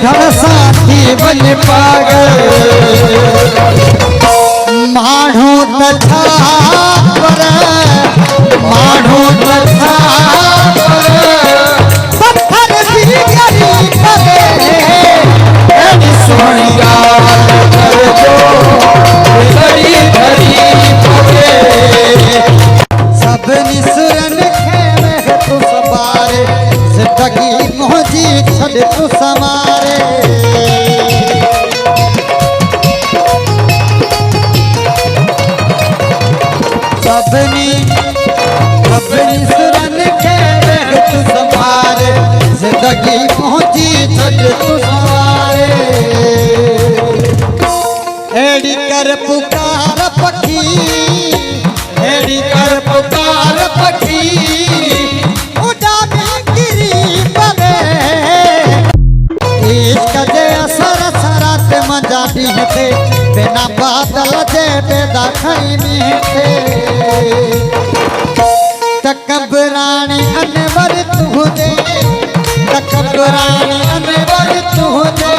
घड़ साथी बन पागल माणू तथा पर माणू तथा पत्थर भी गरी करे सोनी गाल कर दो घड़ी घड़ी पगे सब निसरन खेवे तू सवारे जिंदगी मोजी छड़ तू समारे सबनी सुरन खेवे तू समारे जिंदगी मोजी छड़ तू समारे एड़ी कर पुकार पखी एड़ी कर पुकार पखी उड़ावे गिरी पवे इश्क जे असर सरात मजाती है बिना बादल जे बेदा खाई में थे तकबरानी अनवर तुझे तकबरानी अनवर तुझे